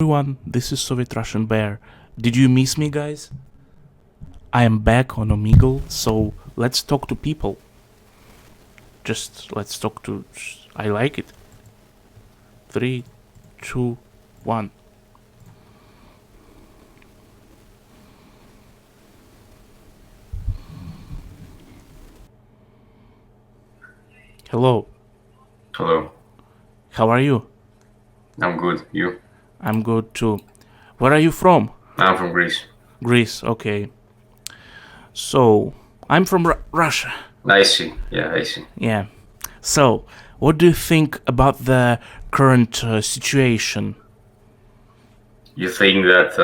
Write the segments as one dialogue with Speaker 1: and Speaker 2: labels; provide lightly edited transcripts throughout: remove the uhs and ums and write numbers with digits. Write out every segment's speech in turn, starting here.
Speaker 1: everyone, this is Soviet Russian Bear. Did you miss me, guys? I am back on Omegle, so let's talk to people. Just let's talk to. I like it. 3, 2, 1. Hello.
Speaker 2: Hello.
Speaker 1: How are you?
Speaker 2: I'm good. You?
Speaker 1: I'm good too. Where are you from?
Speaker 2: I'm from Greece.
Speaker 1: Greece, okay. So, I'm from Russia.
Speaker 2: I see. Yeah, I see.
Speaker 1: Yeah. So, what do you think about the current situation?
Speaker 2: You think that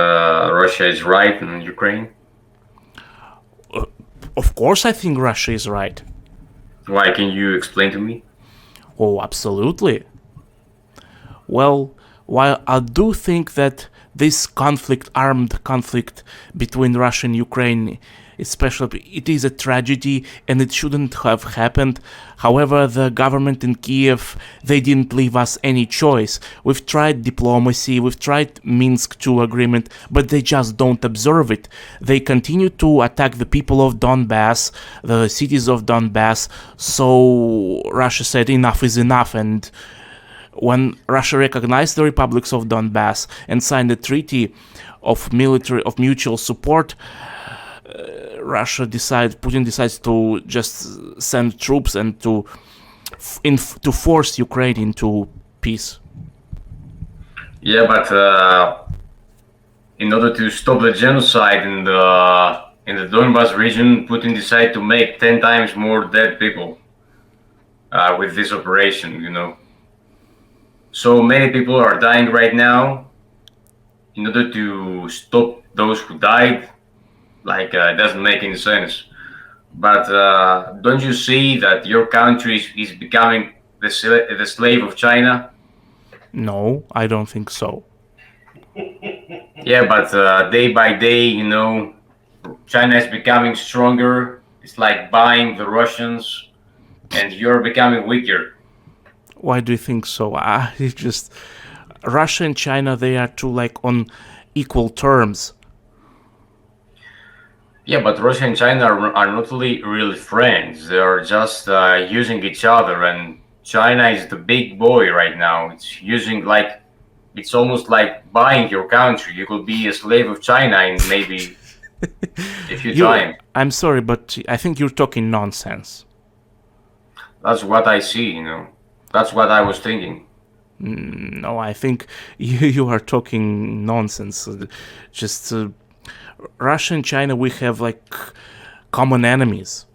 Speaker 2: Russia is right in Ukraine?
Speaker 1: Of course, I think Russia is right.
Speaker 2: Why? Can you explain to me?
Speaker 1: Oh, absolutely. Well, while I do think that this conflict, armed conflict between Russia and Ukraine, especially, it is a tragedy and it shouldn't have happened. However, the government in Kiev, they didn't leave us any choice. We've tried diplomacy, we've tried Minsk II agreement, but they just don't observe it. They continue to attack the people of Donbass, the cities of Donbass. So Russia said enough is enough, and when Russia recognized the republics of Donbass and signed a treaty of mutual support, Putin decides to just send troops and to force Ukraine into peace.
Speaker 2: Yeah, but in order to stop the genocide in the Donbas region, Putin decided to make 10 times more dead people with this operation. So many people are dying right now. In order to stop those who died, it doesn't make any sense. But don't you see that your country is becoming the slave of China?
Speaker 1: No, I don't think so.
Speaker 2: Yeah, but day by day, China is becoming stronger. It's like buying the Russians, and you're becoming weaker.
Speaker 1: Why do you think so? It's just Russia and China, they are two on equal terms.
Speaker 2: Yeah, but Russia and China are not really friends. They are just using each other, and China is the big boy right now. It's it's almost like buying your country. You could be a slave of China in maybe a few times.
Speaker 1: I'm sorry, but I think you're talking nonsense.
Speaker 2: That's what I see, That's what I was thinking.
Speaker 1: No, I think you are talking nonsense. Just Russia and China, we have common enemies.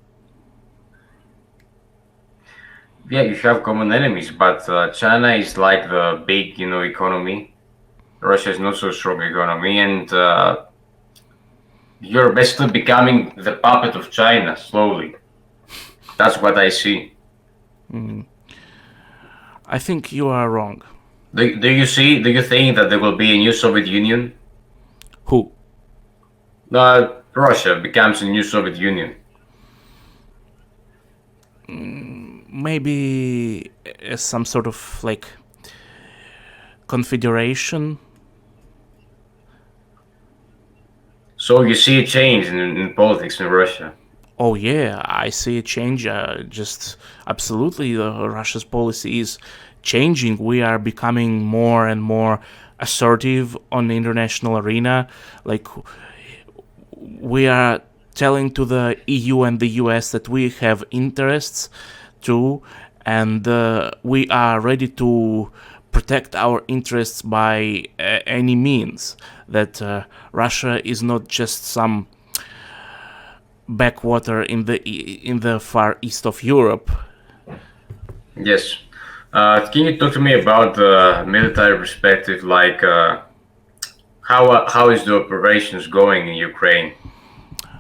Speaker 2: Yeah, you have common enemies, but China is like the big, economy. Russia is not so strong economy, and you're basically becoming the puppet of China slowly. That's what I see.
Speaker 1: I think you are wrong.
Speaker 2: Do you think that there will be a new Soviet Union?
Speaker 1: Who?
Speaker 2: Russia becomes a new Soviet Union.
Speaker 1: Maybe some sort of confederation.
Speaker 2: So you see a change in politics in Russia?
Speaker 1: Oh yeah, I see a change. Just absolutely, Russia's policy is changing. We are becoming more and more assertive on the international arena. We are telling to the EU and the US that we have interests too, and we are ready to protect our interests by any means. That Russia is not just some backwater in the far east of Europe.
Speaker 2: Yes. Can you talk to me about the military perspective? How is the operations going in Ukraine?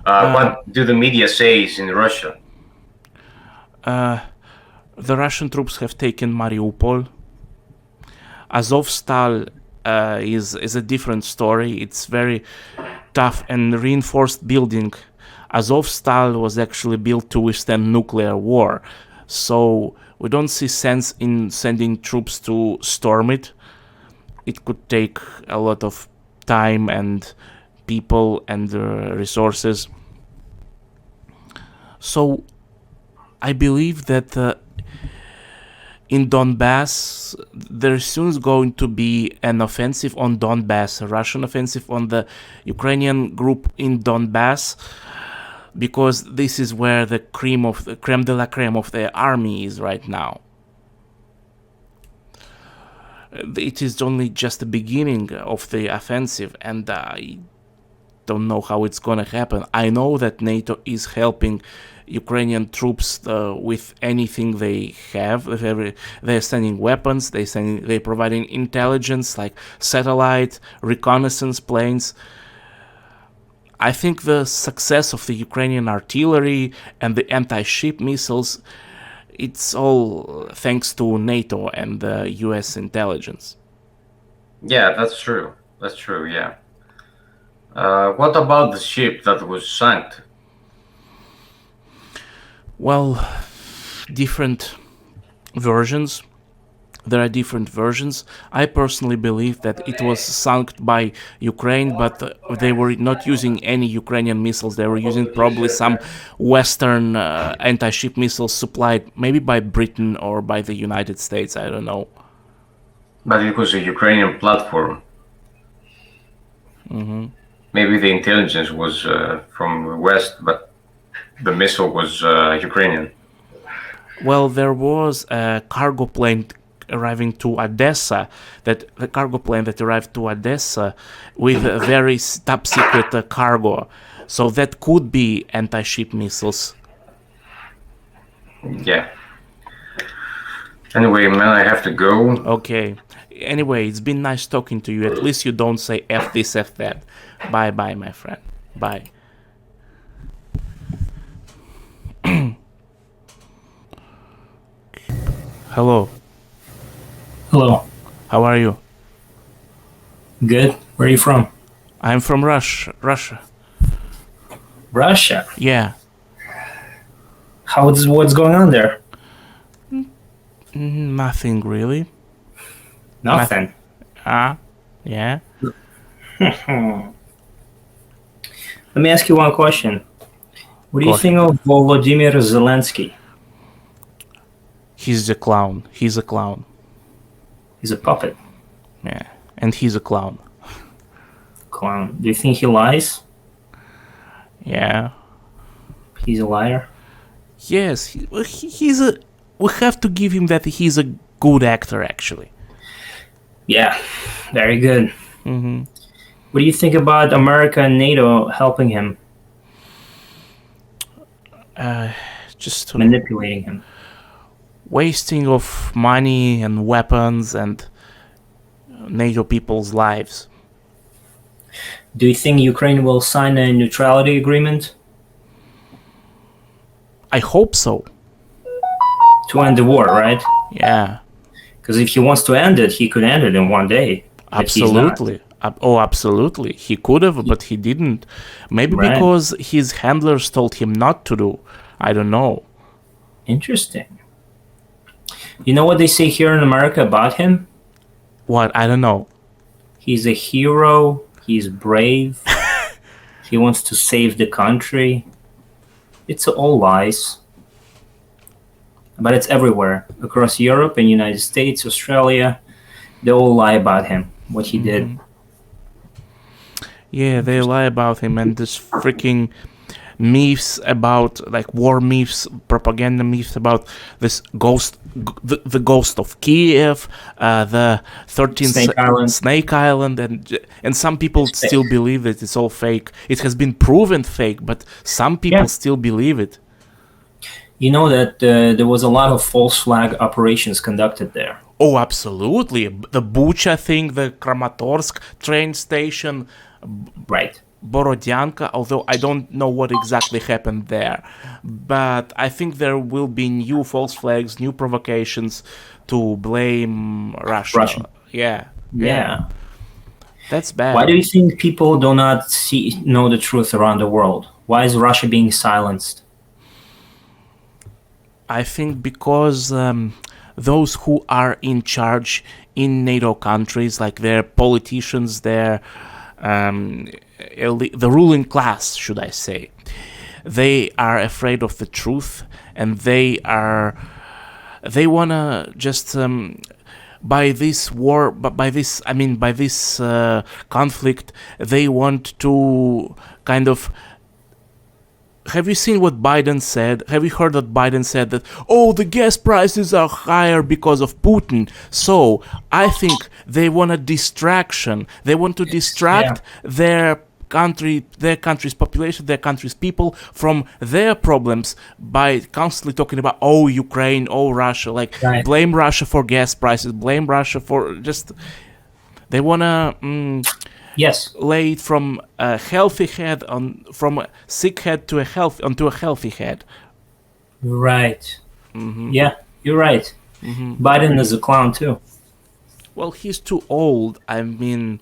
Speaker 2: What do the media say in Russia?
Speaker 1: The Russian troops have taken Mariupol. Azovstal is a different story. It's very tough and reinforced building. Azovstal was actually built to withstand nuclear war, so we don't see sense in sending troops to storm it. it could take a lot of time and people and resources. So I believe that in Donbass, there's soon going to be an offensive on Donbass, a Russian offensive on the Ukrainian group in Donbass, because this is where the creme de la creme of the army is right now. It is only just the beginning of the offensive, and I don't know how it's gonna happen. I know that NATO is helping Ukrainian troops with anything they have. They're sending weapons, they're providing intelligence like satellite, reconnaissance planes. I think the success of the Ukrainian artillery and the anti-ship missiles, it's all thanks to NATO and the US intelligence.
Speaker 2: Yeah, that's true. That's true, yeah. What about the ship that was sunk?
Speaker 1: Well, different versions. There are different versions. I personally believe that it was sunk by Ukraine, but they were not using any Ukrainian missiles. They were using probably some Western anti-ship missiles supplied maybe by Britain or by the United States. I don't know.
Speaker 2: But it was a Ukrainian platform.
Speaker 1: Mm-hmm.
Speaker 2: Maybe the intelligence was from the West, but the missile was Ukrainian.
Speaker 1: Well, there was a cargo plane arriving to Odessa, the cargo plane that arrived to Odessa with a very top secret cargo. So that could be anti-ship missiles.
Speaker 2: Yeah. Anyway, man, I have to go.
Speaker 1: Okay. Anyway, it's been nice talking to you. At least you don't say F this, F that. Bye-bye, my friend. Bye. Hello.
Speaker 3: Hello.
Speaker 1: How are you?
Speaker 3: Good. Where are you from?
Speaker 1: I'm from Russia.
Speaker 3: Russia.
Speaker 1: Yeah.
Speaker 3: What's going on there?
Speaker 1: Nothing really.
Speaker 3: Nothing.
Speaker 1: Yeah.
Speaker 3: Let me ask you one question. What do you
Speaker 1: Go
Speaker 3: think of Volodymyr Zelensky?
Speaker 1: He's a clown. He's a clown.
Speaker 3: He's a puppet.
Speaker 1: Yeah. And he's a clown.
Speaker 3: Clown. Do you think he lies?
Speaker 1: Yeah.
Speaker 3: He's a liar?
Speaker 1: Yes. He's a... We have to give him that he's a good actor, actually.
Speaker 3: Yeah. Very good.
Speaker 1: Mm-hmm.
Speaker 3: What do you think about America and NATO helping him?
Speaker 1: Just
Speaker 3: manipulating him.
Speaker 1: Wasting of money and weapons and NATO people's lives.
Speaker 3: Do you think Ukraine will sign a neutrality agreement?
Speaker 1: I hope so.
Speaker 3: To end the war, right?
Speaker 1: Yeah.
Speaker 3: Because if he wants to end it, he could end it in one day.
Speaker 1: Absolutely. Absolutely. He could have, but he didn't. Maybe
Speaker 3: right.
Speaker 1: Because his handlers told him not to do. I don't know.
Speaker 3: Interesting. You know what they say here in America about him?
Speaker 1: What? I don't know.
Speaker 3: He's a hero. He's brave. He wants to save the country. It's all lies. But it's everywhere. Across Europe and United States, Australia. They all lie about him, what he did.
Speaker 1: Yeah, they lie about him, and this freaking myths about, like, war myths, propaganda myths about this ghost, the ghost of Kiev, the 13th Snake Island, and some people still believe that it's all fake. It has been proven fake, but some people still believe it.
Speaker 3: You know that there was a lot of false flag operations conducted there.
Speaker 1: Oh, absolutely. The Bucha thing, the Kramatorsk train station.
Speaker 3: Right.
Speaker 1: Borodyanka, although I don't know what exactly happened there. But I think there will be new false flags, new provocations to blame Russia. Yeah. That's bad.
Speaker 3: Why do you think people do not know the truth around the world? Why is Russia being silenced?
Speaker 1: I think because those who are in charge in NATO countries, like their politicians, their the ruling class, should I say, they are afraid of the truth, and they wanna just by this war, but by this conflict, they want to kind of. Have you seen what Biden said? Have you heard that Biden said that, oh, the gas prices are higher because of Putin? So I think they want a distraction. They want to distract their country's population, their country's people from their problems by constantly talking about, oh, Ukraine, oh, Russia, like blame Russia for gas prices, blame Russia for just. They want to. Lay it from a healthy head from a sick head to onto a healthy head.
Speaker 3: Right. Yeah, you're right. Biden is a clown too.
Speaker 1: Well, he's too old. I mean,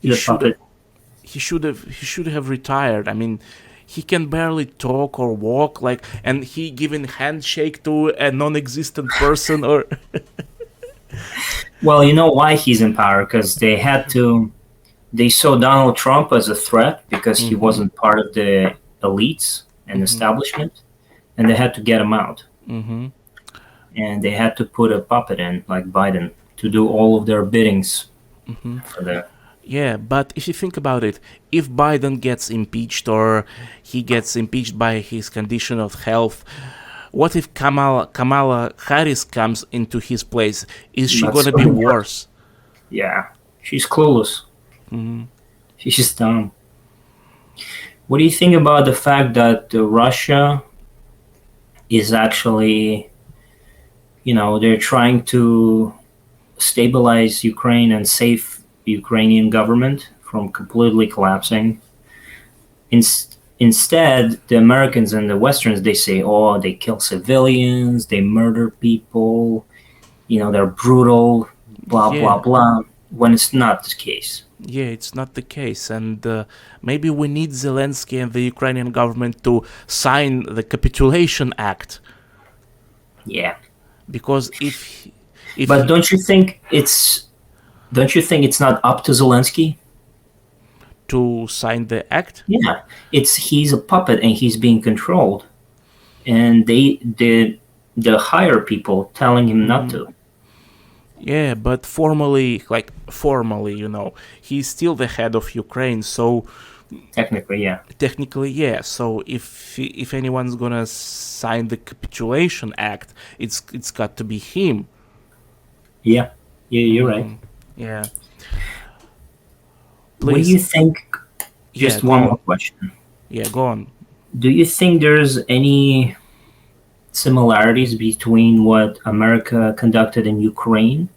Speaker 1: he should have retired. I mean, he can barely talk or walk, and he giving handshake to a non-existent person or.
Speaker 3: Well, you know why he's in power? Because they saw Donald Trump as a threat because he wasn't part of the elites and establishment, and they had to get him out. And they had to put a puppet in, like Biden, to do all of their biddings for the.
Speaker 1: Yeah, but if you think about it, if Biden gets impeached or he gets impeached by his condition of health, what if Kamala Harris comes into his place? Is she going to be worse?
Speaker 3: Yeah, she's clueless. She's just dumb. What do you think about the fact that Russia is actually, they're trying to stabilize Ukraine and save the Ukrainian government from completely collapsing? Instead, the Americans and the Westerns, they say, oh, they kill civilians, they murder people, they're brutal, blah, blah, blah, when it's not the case.
Speaker 1: Yeah, it's not the case, and maybe we need Zelensky and the Ukrainian government to sign the Capitulation Act.
Speaker 3: Yeah,
Speaker 1: because if
Speaker 3: but don't you think it's not up to Zelensky
Speaker 1: to sign the act?
Speaker 3: Yeah, he's a puppet and he's being controlled, and the higher people telling him not to.
Speaker 1: Yeah, but formally, he's still the head of Ukraine, so
Speaker 3: technically, yeah.
Speaker 1: So if anyone's gonna sign the Capitulation Act, it's got to be him.
Speaker 3: Yeah, you're right.
Speaker 1: Yeah.
Speaker 3: Please. What do you think? Just one more question.
Speaker 1: Yeah, go on.
Speaker 3: Do you think there's any similarities between what America conducted in Ukraine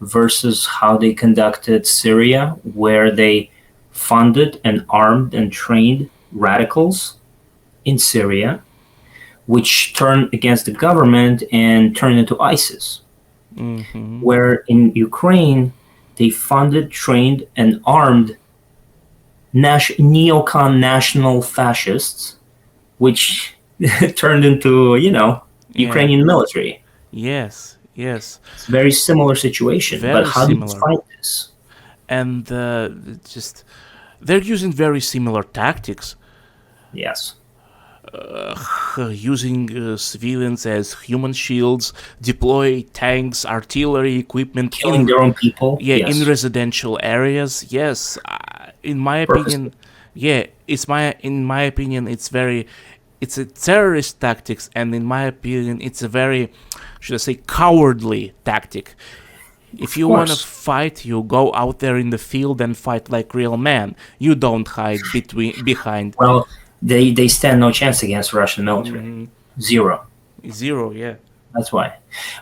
Speaker 3: versus how they conducted Syria, where they funded and armed and trained radicals in Syria, which turned against the government and turned into ISIS? Where in Ukraine, they funded, trained, and armed neocon national fascists, which turned into, Ukrainian military.
Speaker 1: Yes.
Speaker 3: It's a very similar situation. But how do you fight this?
Speaker 1: And they're using very similar tactics.
Speaker 3: Yes.
Speaker 1: Using civilians as human shields, deploy tanks, artillery equipment,
Speaker 3: killing their own people.
Speaker 1: Yeah, in residential areas. Yes, in my opinion, it's a terrorist tactics, and in my opinion, it's a very, should I say, cowardly tactic. If you want to fight, you go out there in the field and fight like real men. You don't hide behind.
Speaker 3: Well, they stand no chance against Russian military. Zero,
Speaker 1: yeah.
Speaker 3: That's why.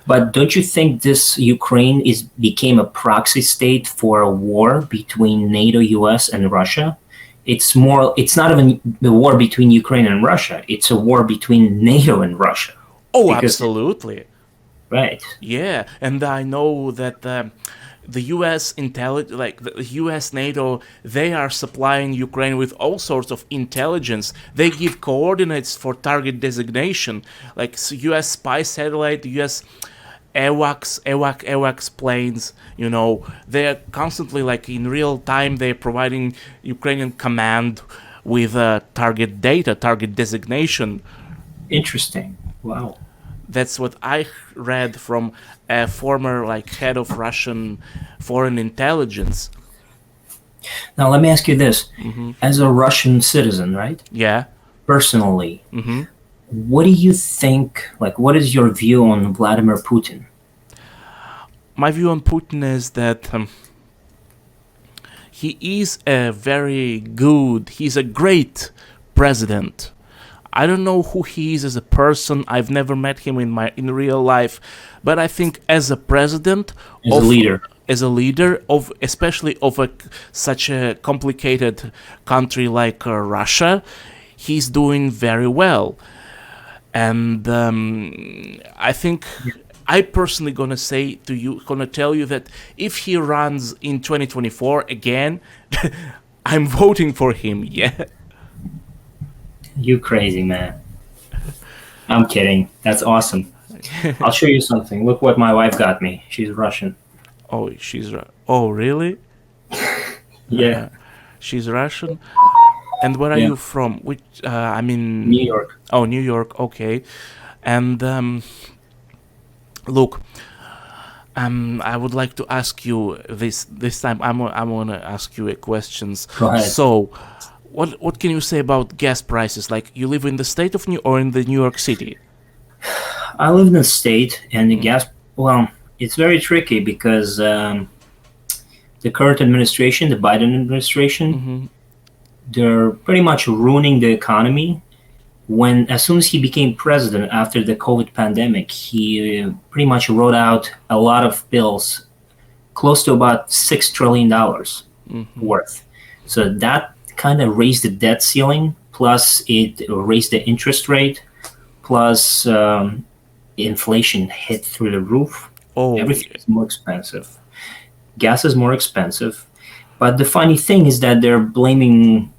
Speaker 3: But don't you think this Ukraine became a proxy state for a war between NATO, US, and Russia? It's not even the war between Ukraine and Russia. It's a war between NATO and Russia.
Speaker 1: Oh, absolutely.
Speaker 3: Right.
Speaker 1: Yeah, and I know that the U.S. the U.S. NATO, they are supplying Ukraine with all sorts of intelligence. They give coordinates for target designation, like U.S. spy satellite, U.S. AWACS planes, they're constantly, like, in real time, they're providing Ukrainian command with target data, target designation.
Speaker 3: Interesting. Wow.
Speaker 1: That's what I read from a former, like, head of Russian foreign intelligence.
Speaker 3: Now, let me ask you this. As a Russian citizen, right?
Speaker 1: Yeah.
Speaker 3: Personally, what do you think, like, what is your view on Vladimir Putin?
Speaker 1: My view on Putin is that he is he's a great president. I don't know who he is as a person. I've never met him in real life, but I think as a president, as a leader of especially of such a complicated country like Russia, he's doing very well. And I think I personally gonna tell you that if he runs in 2024 again, I'm voting for him. Yeah.
Speaker 3: You crazy, man. I'm kidding. That's awesome. I'll show you something. Look what my wife got me. She's Russian.
Speaker 1: Oh, oh, really?
Speaker 3: Yeah.
Speaker 1: She's Russian? And where are you from? Which,
Speaker 3: New York.
Speaker 1: Oh, New York, okay. And, look, I would like to ask you this time, I'm gonna ask you a questions.
Speaker 3: Go ahead.
Speaker 1: So, what can you say about gas prices? Like, you live in the state of or in the New York City?
Speaker 3: I live in the state, and the gas, well, it's very tricky because the current administration, the Biden administration, they're pretty much ruining the economy. As soon as he became president after the COVID pandemic, he pretty much wrote out a lot of bills, close to about $6 trillion worth. So that kind of raised the debt ceiling, plus it raised the interest rate, plus inflation hit through the roof. Everything is more expensive. Gas is more expensive. But the funny thing is that they're blaming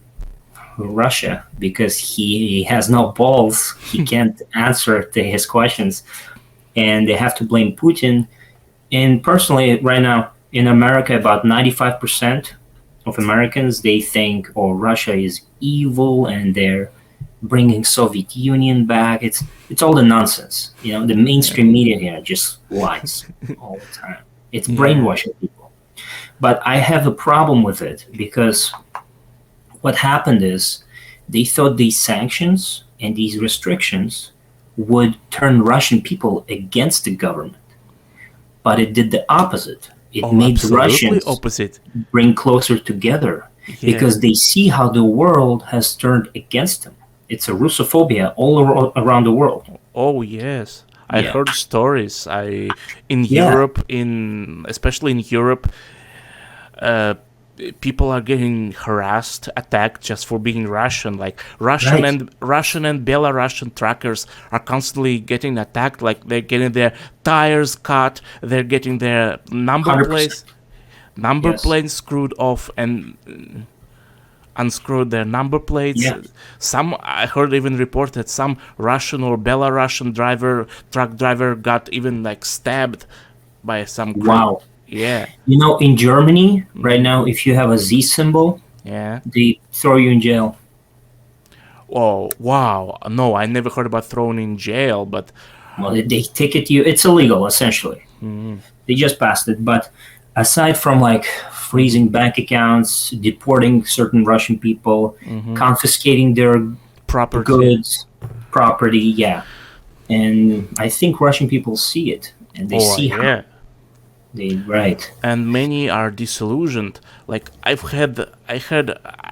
Speaker 3: Russia because he has no balls. He can't answer to his questions. And they have to blame Putin. And personally, right now in America, about 95% of Americans, they think, Russia is evil and they're bringing Soviet Union back. It's all the nonsense. The mainstream media here just lies all the time. It's brainwashing people. But I have a problem with it because what happened is they thought these sanctions and these restrictions would turn Russian people against the government. But it did the opposite. It made the Russians bring closer together because they see how the world has turned against them. It's a Russophobia all around the world.
Speaker 1: Oh, yes. I heard stories. Europe, especially in Europe, people are getting harassed, attacked just for being Russian. Like Russian and Belarusian truckers are constantly getting attacked. Like they're getting their tires cut, they're getting their number plates screwed off and unscrewed their number plates. Some I heard even report that some Russian or Belarusian truck driver got even like stabbed by some group.
Speaker 3: Wow.
Speaker 1: Yeah.
Speaker 3: In Germany right now, if you have a Z symbol, they throw you in jail.
Speaker 1: Oh, wow. No, I never heard about thrown in jail, but...
Speaker 3: Well, they ticket you. It's illegal, essentially. They just passed it. But aside from, like, freezing bank accounts, deporting certain Russian people, confiscating their goods, property, And I think Russian people see it. And they see how...
Speaker 1: And many are disillusioned. Like I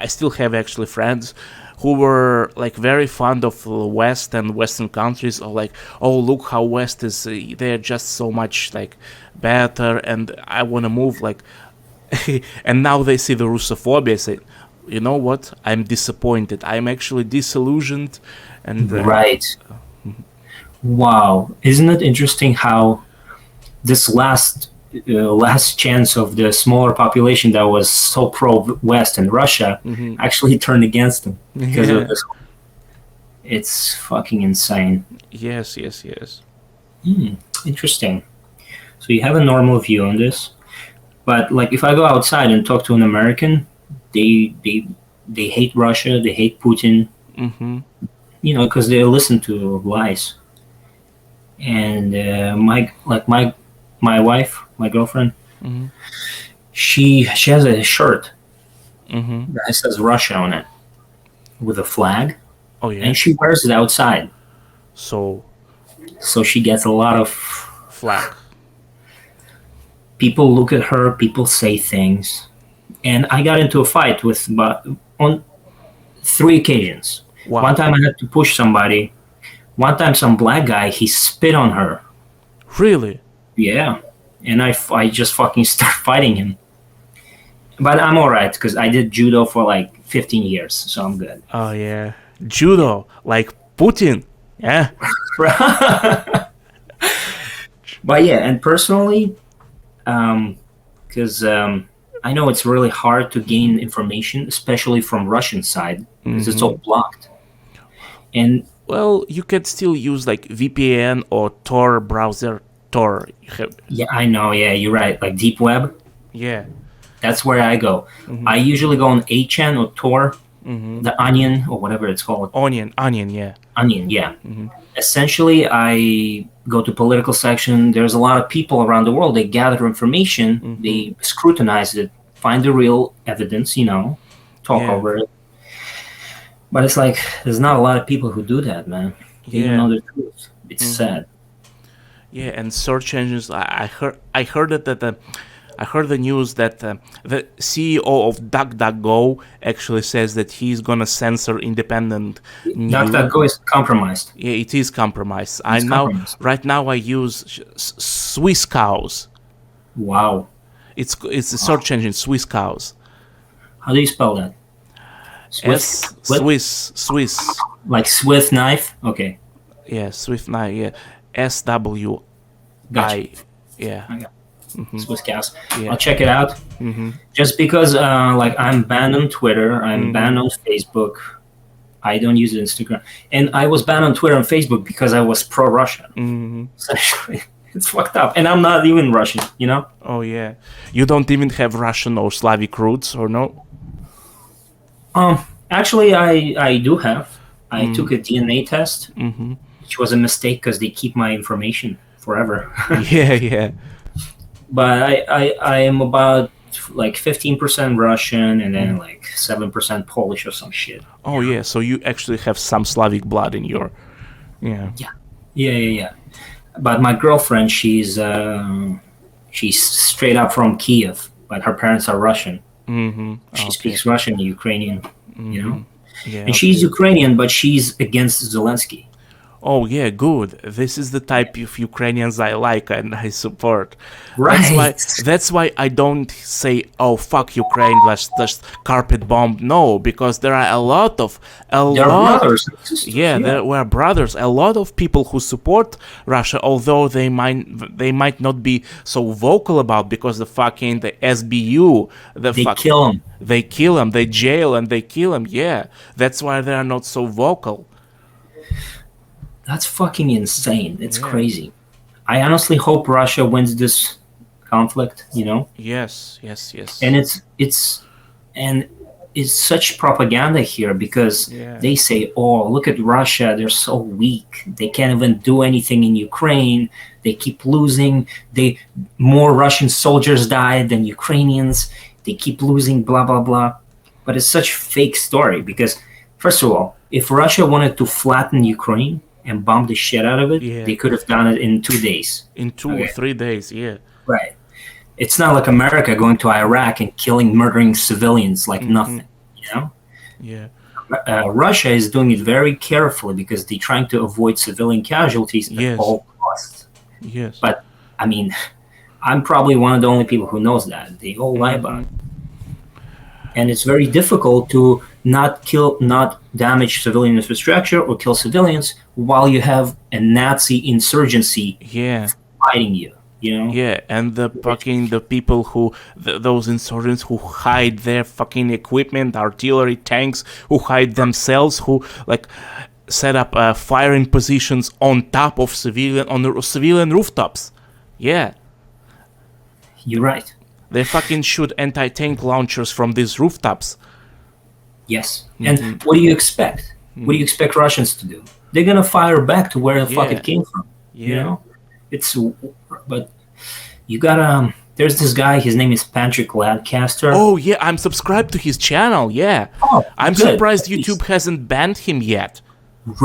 Speaker 1: still have actually friends who were like very fond of the West and Western countries, or like, oh, look how West is, they're just so much like better, and I want to move like, and now they see the Russophobia, say, you know what? I'm disappointed. I'm actually disillusioned, and
Speaker 3: wow, isn't it interesting how this last chance of the smaller population that was so pro-West in Russia actually turned against them because of this. It's fucking insane.
Speaker 1: Yes.
Speaker 3: Interesting. So you have a normal view on this. But like if I go outside and talk to an American, they hate Russia, they hate Putin,
Speaker 1: Mm-hmm.
Speaker 3: because they listen to lies. And my wife, my girlfriend,
Speaker 1: Mm-hmm.
Speaker 3: she has a shirt
Speaker 1: Mm-hmm.
Speaker 3: that says Russia on it with a flag,
Speaker 1: Oh yeah.
Speaker 3: and she wears it outside.
Speaker 1: So
Speaker 3: So she gets a lot of
Speaker 1: flag.
Speaker 3: people look at her, people say things, and I got into a fight on 3 occasions.
Speaker 1: Wow.
Speaker 3: One time I had to push somebody. One time some black guy, he spit on her.
Speaker 1: Really?
Speaker 3: Yeah, and I just fucking start fighting him. But I'm alright because I did judo for like 15 years, so I'm good.
Speaker 1: Oh yeah. Judo, like Putin. Yeah.
Speaker 3: But yeah, and personally, because I know it's really hard to gain information, especially from Russian side, because it's all blocked. And
Speaker 1: Well, you can still use like VPN or Tor browser. Tor.
Speaker 3: yeah, I know. Yeah, you're right. Like deep web,
Speaker 1: Yeah.
Speaker 3: that's where I go. I usually go on 8chan or Tor, the Onion or whatever it's called.
Speaker 1: Onion, yeah.
Speaker 3: Onion, yeah. Essentially, I go to political section. There's a lot of people around the world. They gather information, they scrutinize it, find the real evidence, talk
Speaker 1: Yeah.
Speaker 3: over it. But it's like there's not a lot of people who do that, man. They don't know the truth. It's sad.
Speaker 1: Yeah, and search engines. I heard I heard the news that the CEO of DuckDuckGo actually says that he's gonna censor independent news.
Speaker 3: DuckDuckGo is compromised.
Speaker 1: Yeah, it is compromised.
Speaker 3: compromised.
Speaker 1: Right now I use Swiss Cows.
Speaker 3: Wow.
Speaker 1: It's a search engine, Swiss Cows.
Speaker 3: How do you spell that?
Speaker 1: Swiss.
Speaker 3: Like Swift knife? Okay.
Speaker 1: Yeah, Swift knife. Yeah, SWI.
Speaker 3: Gotcha.
Speaker 1: Yeah.
Speaker 3: I got Swiss cows.
Speaker 1: Yeah.
Speaker 3: I'll check it out. Just because I'm banned on Twitter, I'm banned on Facebook. I don't use Instagram. And I was banned on Twitter and Facebook because I was pro-Russian. Essentially. It's fucked up. And I'm not even Russian,
Speaker 1: Oh yeah. You don't even have Russian or Slavic roots, or no?
Speaker 3: Actually, I do have. I took a DNA test, which was a mistake because they keep my information forever.
Speaker 1: Yeah.
Speaker 3: But I am about like 15% Russian and then like 7% Polish or some shit.
Speaker 1: Oh yeah, so you actually have some Slavic blood in your, yeah.
Speaker 3: Yeah. But my girlfriend, she's straight up from Kiev, but her parents are Russian. She speaks Russian, Ukrainian,
Speaker 1: Yeah,
Speaker 3: and she's Ukrainian, but she's against Zelensky.
Speaker 1: Oh yeah, good. This is the type of Ukrainians I like and I support.
Speaker 3: Right.
Speaker 1: That's why I don't say, "Oh fuck Ukraine, let's just carpet bomb." No, because there are
Speaker 3: They're brothers and sisters.
Speaker 1: Yeah, there were brothers. A lot of people who support Russia, although they might not be so vocal about, because the SBU,
Speaker 3: They kill them.
Speaker 1: they kill them, they jail and they kill them. Yeah, that's why they are not so vocal.
Speaker 3: That's fucking insane. It's crazy. I honestly hope Russia wins this conflict,
Speaker 1: Yes.
Speaker 3: And it's such propaganda here because they say, "Oh, look at Russia, they're so weak. They can't even do anything in Ukraine. They keep losing. More Russian soldiers died than Ukrainians. They keep losing, blah blah blah." But it's such a fake story because, first of all, if Russia wanted to flatten Ukraine and bomb the shit out of it, they could have done it in 2 days.
Speaker 1: In 2 or 3 days, yeah.
Speaker 3: Right. It's not like America going to Iraq and murdering civilians like nothing,
Speaker 1: Yeah.
Speaker 3: Russia is doing it very carefully because they're trying to avoid civilian casualties at all costs.
Speaker 1: Yes.
Speaker 3: But, I mean, I'm probably one of the only people who knows that. They all lie about it. And it's very difficult to not damage civilian infrastructure or kill civilians while you have a Nazi insurgency fighting you.
Speaker 1: Yeah, and the people who those insurgents who hide their fucking equipment, artillery, tanks, who hide themselves, who set up firing positions on top of civilian rooftops. Yeah.
Speaker 3: You're right.
Speaker 1: They fucking shoot anti-tank launchers from these rooftops.
Speaker 3: Yes. And what do you expect? What do you expect Russians to do? They're gonna fire back to where the fuck it came from.
Speaker 1: Yeah.
Speaker 3: You know, but you gotta. There's this guy. His name is Patrick Lancaster.
Speaker 1: Oh yeah, I'm subscribed to his channel. Yeah.
Speaker 3: Oh,
Speaker 1: I'm
Speaker 3: good.
Speaker 1: surprised YouTube hasn't banned him yet.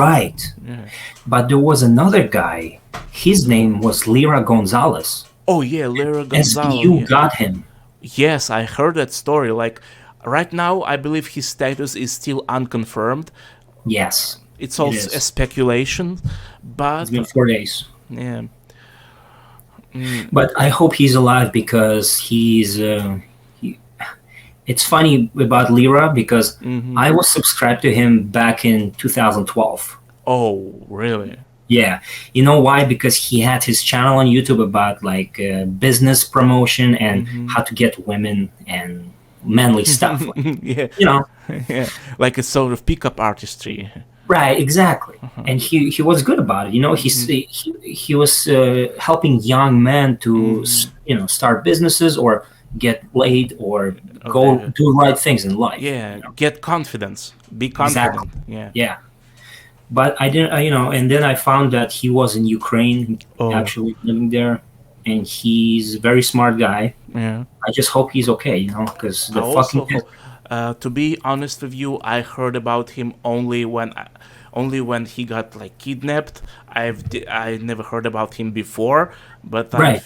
Speaker 3: Right.
Speaker 1: Yeah.
Speaker 3: But there was another guy. His name was Lira Gonzalez.
Speaker 1: Oh yeah, Lira Gonzalez.
Speaker 3: SBU
Speaker 1: Yeah.
Speaker 3: got him.
Speaker 1: Yes, I heard that story. Like right now, I believe his status is still unconfirmed.
Speaker 3: Yes.
Speaker 1: It's also a speculation, but
Speaker 3: It's been 4 days.
Speaker 1: yeah.
Speaker 3: But I hope he's alive because he's. It's funny about Lira because I was subscribed to him back in 2012.
Speaker 1: Oh, really?
Speaker 3: Yeah, you know why? Because he had his channel on YouTube about like business promotion and how to get women and manly stuff.
Speaker 1: Yeah.
Speaker 3: You know,
Speaker 1: Yeah. Like a sort of pickup artistry.
Speaker 3: right? Exactly. And he was good about it. You know, he was helping young men to start businesses or get laid or go do right things in life.
Speaker 1: Yeah.
Speaker 3: you know?
Speaker 1: Get confidence. Be confident. Yeah.
Speaker 3: Yeah. But I didn't, and then I found that he was in Ukraine, actually living there, and he's a very smart guy.
Speaker 1: Yeah.
Speaker 3: I just hope he's okay, because the fucking.
Speaker 1: To be honest with you, I heard about him only when he got like kidnapped. I never heard about him before, but
Speaker 3: Right.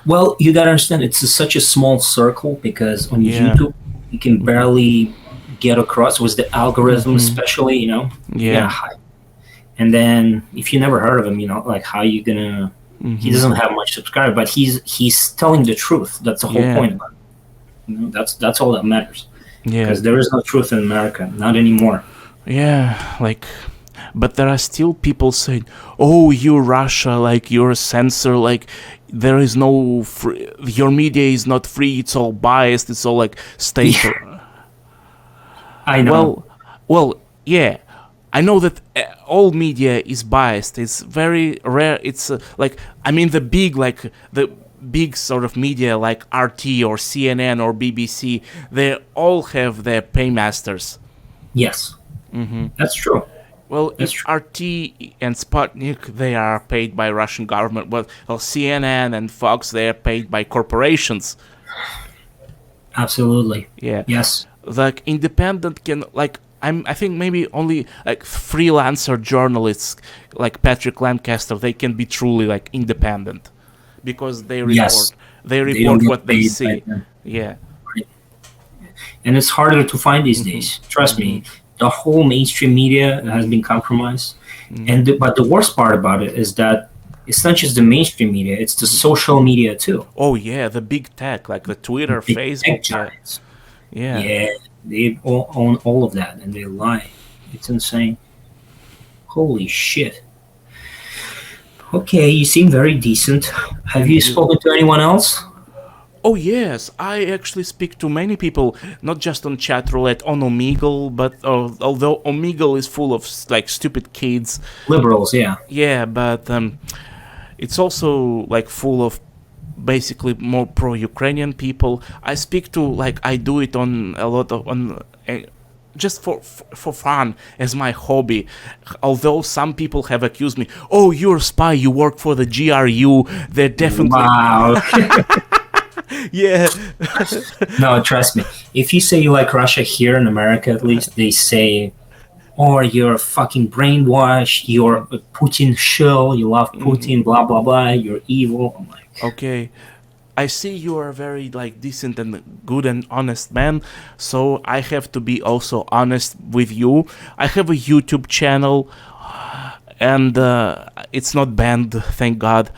Speaker 3: Well, you gotta understand, it's such a small circle because on YouTube you can barely get across with the algorithm, especially,
Speaker 1: Yeah.
Speaker 3: And then if you never heard of him, like how you gonna? He doesn't have much subscribers, but he's telling the truth. That's the whole point about it. That's all that matters.
Speaker 1: Yeah.
Speaker 3: Because there is no truth in America, not anymore.
Speaker 1: Yeah, but there are still people saying, "Oh, you're Russia, like you're a censor, like there is no free, your media is not free. It's all biased. It's all like state."
Speaker 3: I know.
Speaker 1: Well, yeah, I know that all media is biased. It's very rare. It's the big sort of media like RT or CNN or BBC. They all have their paymasters.
Speaker 3: Yes, that's true.
Speaker 1: Well,
Speaker 3: That's
Speaker 1: if RT and Sputnik, they are paid by Russian government, but CNN and Fox, they are paid by corporations.
Speaker 3: Absolutely.
Speaker 1: Yeah.
Speaker 3: Yes.
Speaker 1: Like independent can I think maybe only like freelancer journalists like Patrick Lancaster, they can be truly like independent because they report
Speaker 3: They don't get
Speaker 1: what they
Speaker 3: paid
Speaker 1: see.
Speaker 3: by them.
Speaker 1: Yeah.
Speaker 3: And it's harder to find these days. Trust me, the whole mainstream media has been compromised. But the worst part about it is that it's not just the mainstream media; it's the social media too.
Speaker 1: Oh yeah, the big tech like the Twitter,
Speaker 3: Big
Speaker 1: Facebook.
Speaker 3: tech giants.
Speaker 1: Yeah.
Speaker 3: Yeah, they all own all of that, and they lie. It's insane. Holy shit. Okay, you seem very decent. Have you spoken to anyone else?
Speaker 1: Oh yes, I actually speak to many people, not just on Chatroulette, on Omegle, but although Omegle is full of like stupid kids.
Speaker 3: Liberals, yeah.
Speaker 1: Yeah, but it's also like full of basically more pro-Ukrainian people. I speak to I do it on a lot of just for fun as my hobby. Although some people have accused me, "Oh, you're a spy. You work for the GRU." They're definitely
Speaker 3: Wow.
Speaker 1: yeah.
Speaker 3: No, trust me. If you say you like Russia here in America, at least, they say, "Oh, you're fucking brainwashed. You're a Putin shill. You love Putin. Blah blah blah. You're evil." I'm like,
Speaker 1: Okay. I see you are a very decent and good and honest man, so I have to be also honest with you. I have a YouTube channel, and it's not banned, thank God.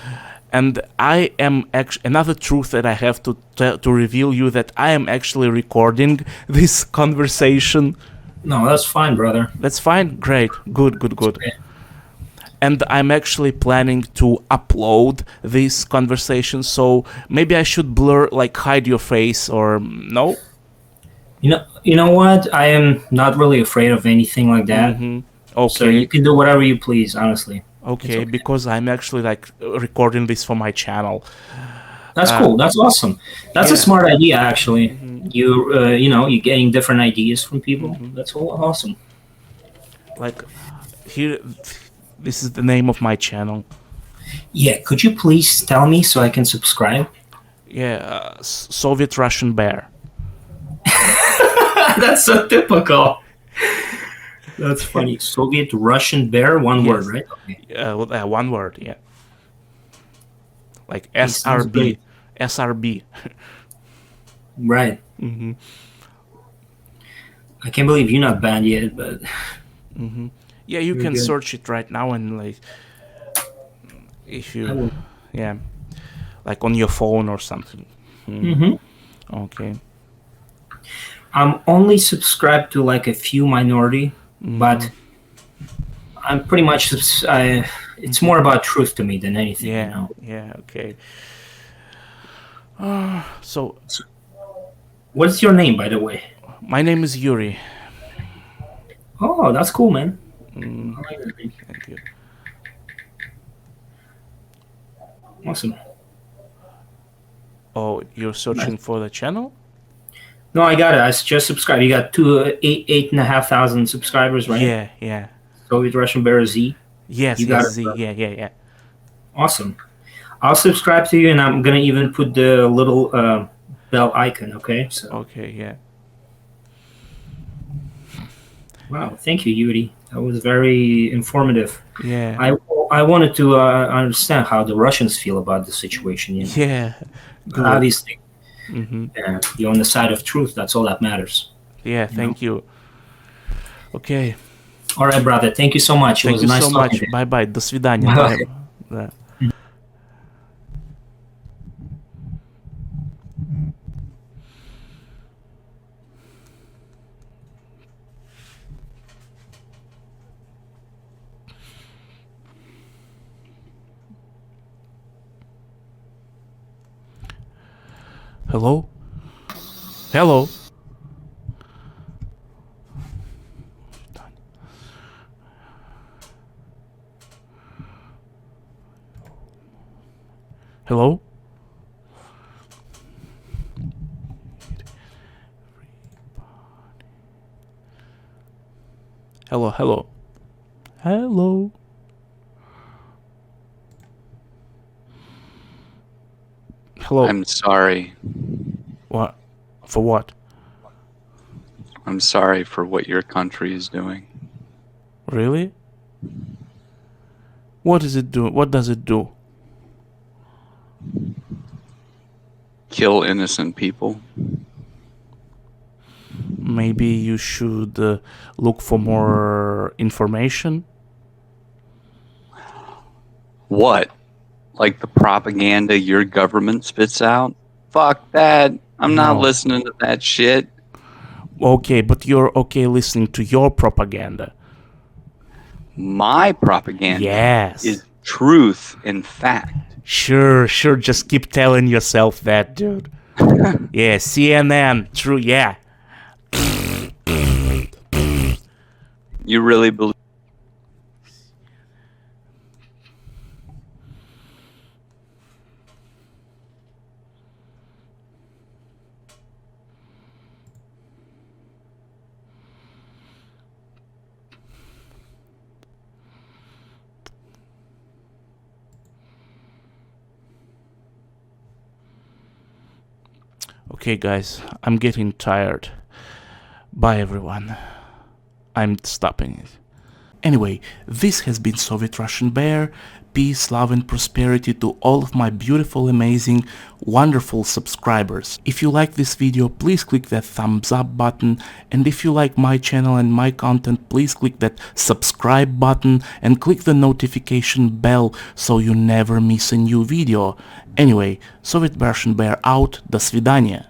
Speaker 1: And I am actually another truth that I have to reveal you that I am actually recording this conversation.
Speaker 3: "No, that's fine, brother.
Speaker 1: That's fine. Great. Good.
Speaker 3: Okay.
Speaker 1: And I'm actually planning to upload this conversation, so maybe I should hide your face or no?
Speaker 3: You know what? I am not really afraid of anything like that.
Speaker 1: Okay.
Speaker 3: So you can do whatever you please, honestly.
Speaker 1: Okay, because I'm actually recording this for my channel.
Speaker 3: That's cool. That's awesome. That's a
Speaker 1: yeah.
Speaker 3: smart idea, actually. You're getting different ideas from people. That's all awesome.
Speaker 1: Like here, this is the name of my channel.
Speaker 3: Yeah, could you please tell me so I can subscribe?
Speaker 1: Yeah, Soviet Russian Bear.
Speaker 3: That's so typical. That's funny. Soviet Russian Bear, one word,
Speaker 1: Yes.
Speaker 3: right? Okay.
Speaker 1: One word, yeah. Like
Speaker 3: It sounds
Speaker 1: SRB.
Speaker 3: great.
Speaker 1: SRB.
Speaker 3: Right.
Speaker 1: Mm-hmm.
Speaker 3: I can't believe you're not banned yet, but
Speaker 1: Mm-hmm. Yeah, you
Speaker 3: You're
Speaker 1: can
Speaker 3: good.
Speaker 1: search it right now and like if
Speaker 3: I
Speaker 1: you
Speaker 3: will.
Speaker 1: yeah, like on your phone or something.
Speaker 3: Mhm.
Speaker 1: Okay.
Speaker 3: I'm only subscribed to like a few minority, but I'm pretty much. It's more about truth to me than anything. You
Speaker 1: Yeah.
Speaker 3: know.
Speaker 1: Yeah. Okay. So
Speaker 3: What's your name, by the way?
Speaker 1: my name is Yuri.
Speaker 3: Oh, that's cool, man.
Speaker 1: Mm,
Speaker 3: I like that name.
Speaker 1: thank you.
Speaker 3: Awesome.
Speaker 1: Oh, you're searching for the channel?
Speaker 3: No, I got it. I just subscribed. You got 8,500 subscribers, right?
Speaker 1: Yeah. Yeah.
Speaker 3: Soviet Russian Bear Z.
Speaker 1: Yes.
Speaker 3: You
Speaker 1: Yes.
Speaker 3: got it,
Speaker 1: Z.
Speaker 3: bro.
Speaker 1: Yeah. Yeah. Yeah.
Speaker 3: Awesome. I'll subscribe to you, and I'm gonna even put the little bell icon. Okay. So,
Speaker 1: Okay. Yeah.
Speaker 3: wow. Thank you, Yuri. That was very informative.
Speaker 1: Yeah.
Speaker 3: I wanted to understand how the Russians feel about the situation. You know?
Speaker 1: Yeah. Good.
Speaker 3: Obviously,
Speaker 1: Mm-hmm.
Speaker 3: you're on the side of truth. That's all that matters.
Speaker 1: Yeah. Thank you. Okay.
Speaker 3: All right, brother. Thank you so much. It
Speaker 1: Thank
Speaker 3: was
Speaker 1: you
Speaker 3: nice
Speaker 1: so
Speaker 3: talking
Speaker 1: much.
Speaker 3: to you.
Speaker 1: Bye bye. До свидания.
Speaker 3: Bye.
Speaker 1: Да. Hello? Hello? Hello? Hello, hello. Hello. Hello.
Speaker 4: I'm sorry.
Speaker 1: What? For what?
Speaker 4: I'm sorry for what your country is doing.
Speaker 1: Really? What is it do? What does it do?
Speaker 4: Kill innocent people.
Speaker 1: Maybe you should look for more information.
Speaker 4: What? Like the propaganda your government spits out? Fuck that. I'm not
Speaker 1: No.
Speaker 4: listening to that shit.
Speaker 1: Okay, but you're okay listening to your propaganda.
Speaker 4: My propaganda
Speaker 1: Yes.
Speaker 4: is truth and fact.
Speaker 1: Sure, just keep telling yourself that, dude. Yeah, CNN, true, yeah.
Speaker 4: You really believe?
Speaker 1: Okay, guys, I'm getting tired. Bye, everyone. I'm stopping it. Anyway, this has been Soviet Russian Bear. Peace, love and prosperity to all of my beautiful, amazing, wonderful subscribers. If you like this video, please click that thumbs up button, and if you like my channel and my content, please click that subscribe button and click the notification bell so you never miss a new video. Anyway, Soviet Russian Bear out. До свидания.